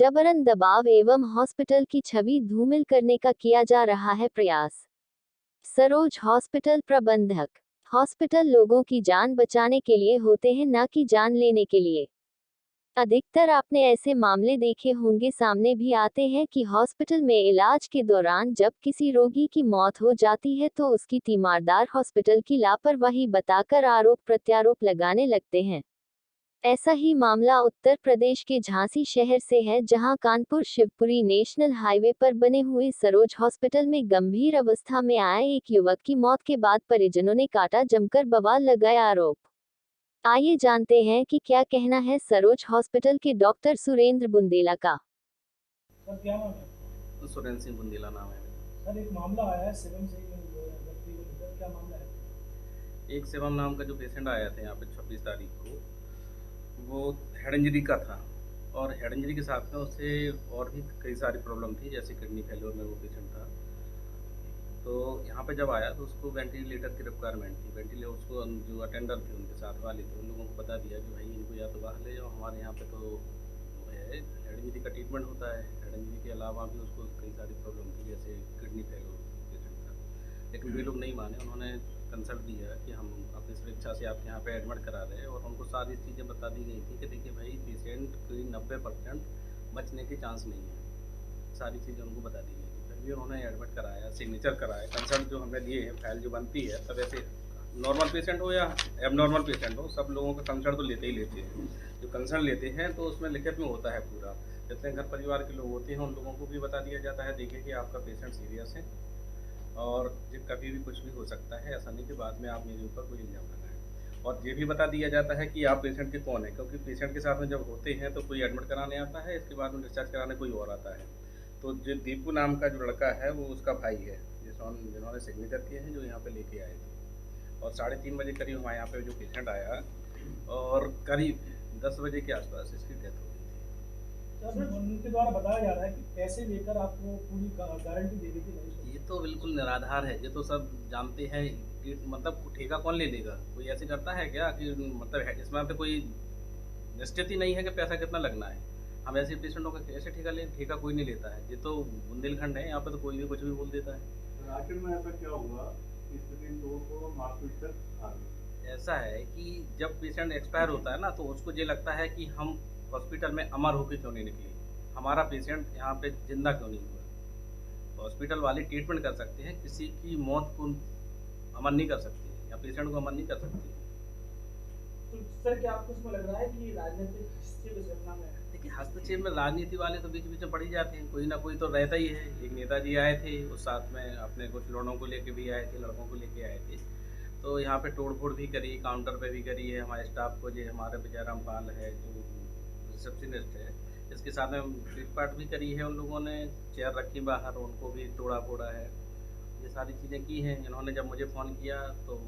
पर्यावरण दबाव एवं हॉस्पिटल की छवि धूमिल करने का किया जा रहा है प्रयास। सरोज हॉस्पिटल प्रबंधक। हॉस्पिटल लोगों की जान बचाने के लिए होते हैं, न कि जान लेने के लिए। अधिकतर आपने ऐसे मामले देखे होंगे, सामने भी आते हैं कि हॉस्पिटल में इलाज के दौरान जब किसी रोगी की मौत हो जाती है तो उसकी तीमारदार हॉस्पिटल की लापरवाही बताकर आरोप प्रत्यारोप लगाने लगते हैं। ऐसा ही मामला उत्तर प्रदेश के झांसी शहर से है, जहां कानपुर शिवपुरी नेशनल हाईवे पर बने हुए सरोज हॉस्पिटल में गंभीर अवस्था में आए एक युवक की मौत के बाद परिजनों ने काटा जमकर बवाल लगाया आरोप। आइए जानते हैं कि क्या कहना है सरोज हॉस्पिटल के डॉक्टर सुरेंद्र बुंदेला का। सर क्या नाम है? सुरेंद्र सिंह बुंदेला नाम है मेरा। सर एक मामला आया है शिवम से व्यक्ति को लेकर, क्या मामला है? एक शिवम नाम का जो पेशेंट आया था यहाँ पे 26 तारीख को, वो हेड इंजरी का था और हेड इंजरी के साथ में उससे और भी कई सारी प्रॉब्लम थी, जैसे किडनी फेलियर में वो पेशेंट था। तो यहाँ पे जब आया तो उसको वेंटिलेटर की रिक्वायरमेंट थी। वेंटिलेटर उसको जो अटेंडर थे उनके साथ वाले थे, उन लोगों को बता दिया कि भाई इनको या तो बाहर ले जाओ, हमारे यहाँ पे तो है हेड इंजरी का ट्रीटमेंट होता है। हेड इंजरी के अलावा भी उसको कई सारी प्रॉब्लम थी, जैसे किडनी फेलियर पेशेंट था। लेकिन वे लोग नहीं माने, उन्होंने कंसल्ट दिया कि हम अपनी स्वेच्छा से आपके यहाँ पे एडमिट करा रहे हैं, और उनको सारी चीज़ें बता दी गई थी कि देखिए भाई पेशेंट की 90% बचने के चांस नहीं है, सारी चीज़ें उनको बता दी गई थी। फिर भी उन्होंने एडमिट कराया, सिग्नेचर कराया, कंसल्ट जो हमने दिए हैं, फाइल जो बनती है, तब ऐसे नॉर्मल पेशेंट हो या एबनॉर्मल पेशेंट हो, सब लोगों का कंसल्ट तो लेते ही लेते हैं। जो कंसल्ट लेते हैं तो उसमें लिखित में होता है पूरा, जितने घर परिवार के लोग होते हैं उन लोगों को भी बता दिया जाता है, देखिए कि आपका पेशेंट सीरियस है और जो कभी भी कुछ भी हो सकता है, ऐसा नहीं कि बाद में आप मेरे ऊपर कोई इल्ज़ाम लगाएं। और ये भी बता दिया जाता है कि आप पेशेंट के कौन है, क्योंकि पेशेंट के साथ में जब होते हैं तो कोई एडमिट कराने आता है, इसके बाद में डिस्चार्ज कराने कोई और आता है। तो जो दीपू नाम का जो लड़का है वो उसका भाई है, जिन्होंने सिग्नेचर किए हैं, जो यहाँ पे लेके आए थे। और 3:30 बजे करीब हमारे यहाँ पे जो पेशेंट आया और करीब 10 बजे के आसपास इसकी डेथ हो गई थी। सर उनके द्वारा बताया जा रहा है कि पैसे लेकर आपको पूरी गारंटी दे दी थी नहीं? ये तो बिल्कुल निराधार है, ये तो सब जानते हैं कि मतलब ठेका कौन ले लेगा, कोई ऐसे करता है क्या कि मतलब है इसमें पे कोई निश्चित ही नहीं है कि पैसा कितना लगना है। हम ऐसे पेशेंटों का कैसे ठेका लें? ठेका कोई नहीं लेता है, ये तो बुंदेलखंड है, यहाँ पे तो कोई भी कुछ भी बोल देता है। आखिर में ऐसा क्या हुआ इस दिन दो को मार्केट तक आ गए? ऐसा है कि जब पेशेंट एक्सपायर होता है ना, तो उसको ये लगता है कि हम हॉस्पिटल में अमर होकर क्यों नहीं निकले, हमारा पेशेंट यहाँ पे जिंदा क्यों नहीं हुआ। हॉस्पिटल वाले ट्रीटमेंट कर सकते हैं, किसी की मौत को अमर नहीं कर सकते या पेशेंट को अमर नहीं कर सकते। तो सर क्या आपको इसमें लग रहा है कि राजनीतिक हस्तक्षेप इस घटना में है? देखिए, हस्तक्षेप में राजनीति वाले तो बीच बीच में पड़ ही जाते हैं, कोई ना कोई तो रहता ही है। एक नेताजी आए थे, उस साथ में अपने कुछ लोगों को लेके भी आए थे, लड़कों को लेके आए थे, तो यहाँ पे तोड़ फोड़ भी करी, काउंटर पे भी करी है हमारे स्टाफ को। जो हमारे बेचाराम पाल है जो रिसेप्शनिस्ट है, इसके साथ में पीट भी करी है उन लोगों ने, चेयर रखी बाहर, उनको भी तोड़ा फोड़ा है, ये सारी चीज़ें की हैं। इन्होंने जब मुझे फ़ोन किया तो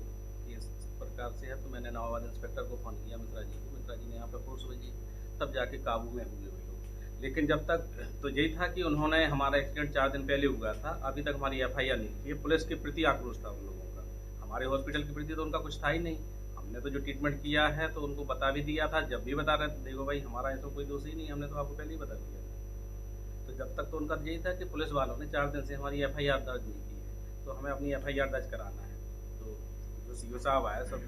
इस प्रकार से है, तो मैंने नवाबाद इंस्पेक्टर को फ़ोन किया, मिश्रा जी को। मिश्रा जी ने यहाँ पे फोर्स भेजी, तब जाके काबू में हुए वो लोग। लेकिन जब तक तो यही था कि उन्होंने, हमारा एक्सीडेंट 4 दिन पहले हुआ था, अभी तक हमारी एफआईआर नहीं थी। ये पुलिस के प्रति आक्रोश था उन लोगों का, हमारे हॉस्पिटल के प्रति तो उनका कुछ था ही नहीं। हमने तो जो ट्रीटमेंट किया है तो उनको बता भी दिया था, जब भी बता रहे थे देखो भाई हमारा इसमें कोई दोष ही नहीं, हमने तो आपको पहले ही बता दिया था। तो जब तक तो उनका यही था कि पुलिस वालों ने 4 दिन से हमारी एफआईआर दर्ज नहीं की है, तो हमें अपनी एफआईआर दर्ज कराना है। तो जो सीओ साहब आए, सब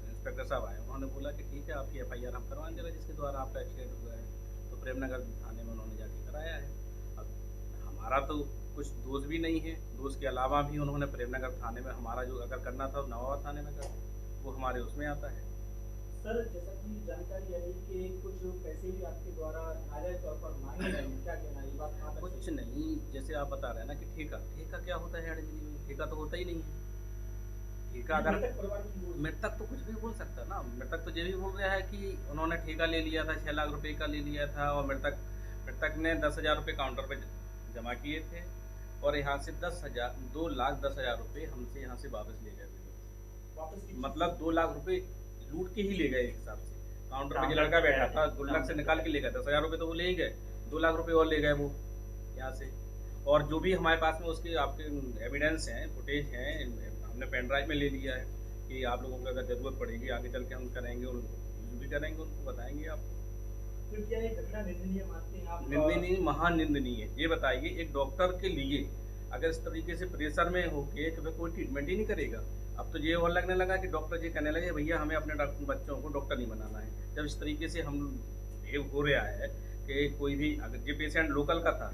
इंस्पेक्टर साहब आए, उन्होंने बोला कि ठीक है आपकी एफआईआर हम करवाएं जरा, जिसके द्वारा आपका एक्सीडेंट हुआ है। तो प्रेमनगर थाने में उन्होंने जाके कराया है। अब हमारा तो कुछ दोष भी नहीं है, दोष के अलावा भी उन्होंने प्रेमनगर थाने में, हमारा जो अगर करना था नवाबाद थाने में कर, वो हमारे उसमें आता है। सर जैसा कि जानकारी आई कि कुछ पैसे भी आपके द्वारा नाजायज तौर पर मांगे गए हैं, क्या कहना है ये बात? कुछ नहीं, जैसे आप बता रहे हैं ना कि ठेका, ठेका क्या होता है हेड इंजरी में? ठेका तो होता ही नहीं है। ठेका अगर मृतक तो कुछ भी बोल सकता है ना, मृतक तो ये भी बोल रहा है कि उन्होंने ठेका ले लिया था, 6 लाख रुपए का ले लिया था, और मृतक ने 10,000 रुपये काउंटर पे जमा किए थे, और यहाँ से 2,10,000 रुपये हमसे यहाँ से वापस ले गए वापस, मतलब 2 लाख रुपये लूट के ही ले गए एक हिसाब से। काउंटर पे जो लड़का बैठा था गुल्लक से निकाल के ले गए, 10,000 रुपये तो वो ले ही गए, 2 लाख रुपये और ले गए वो यहाँ से। और जो भी हमारे पास में उसके आपके एविडेंस हैं, फुटेज हैं, हमने पेन ड्राइव में ले लिया है कि आप लोगों को अगर ज़रूरत पड़ेगी आगे चल के हम करेंगे, उनको भी करेंगे, उनको बताएंगे आपको। तो क्या ये घटना निंदनीय मानते हैं आप? निंदनीय, महानिंदनीय। ये बताइए, एक डॉक्टर के लिए अगर इस तरीके से प्रेशर में होके कि भाई कोई ट्रीटमेंट ही नहीं करेगा। अब तो ये और लगने लगा कि डॉक्टर ये कहने लगे भैया हमें अपने बच्चों को डॉक्टर नहीं बनाना है। जब इस तरीके से हम बिहेव हो रहा है कि कोई भी, अगर ये पेशेंट लोकल का था,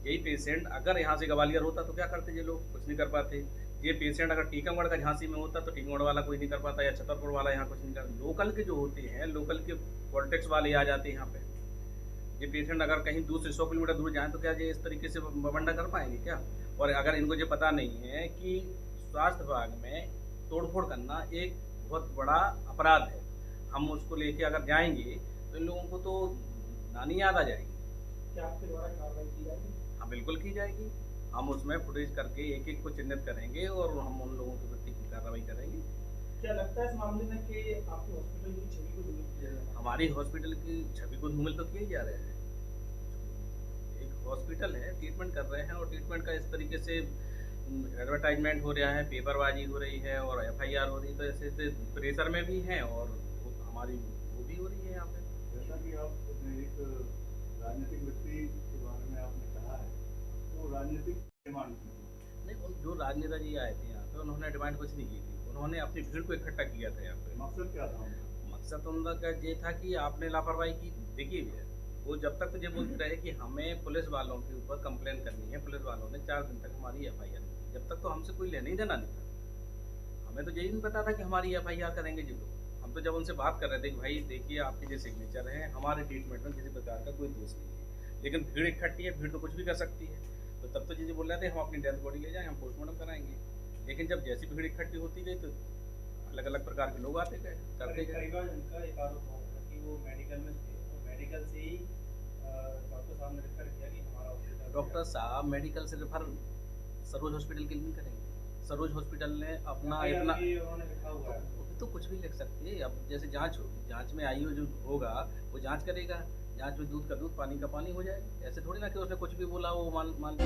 यही पेशेंट अगर यहाँ से ग्वालियर होता तो क्या करते ये लोग? कुछ नहीं कर पाते। ये पेशेंट अगर टीकमगढ़ का झांसी में होता तो टीकमगढ़ वाला कोई नहीं कर पाता, या छतरपुर वाला यहाँ कुछ नहीं कर। लोकल के जो होते हैं, लोकल के पॉलिटिक्स वाले आ जाते हैं यहाँ पे। ये पेशेंट अगर कहीं दूर से 100 किलोमीटर दूर जाएँ तो क्या ये इस तरीके से बवंडा कर पाएंगे क्या? और अगर इनको ये पता नहीं है कि स्वास्थ्य विभाग में तोड़फोड़ करना एक बहुत बड़ा अपराध है, हम उसको लेके अगर जाएंगे तो इन लोगों को तो नानी याद आ जाएगी। क्या आपके द्वारा कार्रवाई की जाएगी? हाँ बिल्कुल की जाएगी। हम उसमें फुटेज करके एक एक को चिन्हित करेंगे और हम उन लोगों के प्रति कार्रवाई करेंगे। क्या लगता है इस मामले में कि आपके हॉस्पिटल की छवि को धूमिल किया जा रहा है? हमारी हॉस्पिटल की छवि को धूमिल तो किए जा रहे हैं। एक हॉस्पिटल है, ट्रीटमेंट कर रहे हैं, और ट्रीटमेंट का इस तरीके से एडवर्टाइजमेंट हो रहा है, पेपरबाजी हो रही है और FIR हो रही है, तो ऐसे ऐसे प्रेशर में भी हैं और हमारी वो भी हो रही है यहाँ पे। जैसा कि आपने एक राजनीतिक व्यक्ति के बारे में आपने कहा है, तो राजनीतिक डिमांड नहीं, जो राजनेता जी आए थे यहाँ पे उन्होंने डिमांड कुछ नहीं की थी। उन्होंने अपनी भीड़ को इकट्ठा किया था यहाँ पे। मकसद क्या था उनका? मकसद उनका ये था कि आपने लापरवाही की। देखिए भैया, वो जब तक तो ये बोलते रहे कि हमें पुलिस वालों के ऊपर कंप्लेन करनी है, पुलिस वालों ने 4 दिन तक हमारी FIR की। जब तक तो हमसे कोई लेना ही देना नहीं था। हमें तो यही नहीं पता था कि हमारी FIR करेंगे जी लोग। हम तो जब उनसे बात कर रहे थे कि भाई देखिए आपके जो सिग्नेचर हैं, हमारे ट्रीटमेंट में किसी प्रकार का कोई दोष नहीं है, लेकिन भीड़ इकट्ठी है, भीड़ तो कुछ भी कर सकती है। तो तब तो जी बोल रहे थे हम अपनी डेथ बॉडी ले जाएँ, हम पोस्टमार्टम कराएंगे। लेकिन जब जैसी भीड़ इकट्ठी होती गई तो अलग अलग प्रकार के लोग आते गए, करते गए। कई बार उनका एक आरोप था कि वो मेडिकल में थे और मेडिकल से ही डॉक्टर साहब ने रेफर किया कि हमारा हॉस्पिटल। डॉक्टर साहब मेडिकल से रेफर सरोज हॉस्पिटल के लिए नहीं करेंगे। सरोज हॉस्पिटल ने अपना इतना, उन्होंने लिखा हुआ है तो कुछ भी लिख सकती है। अब जैसे जांच होगी, जांच में आईओ जो होगा वो जांच करेगा, जांच में दूध का दूध, पानी का पानी हो जाएगा। ऐसे थोड़ी ना कि उसने कुछ भी बोला वो मान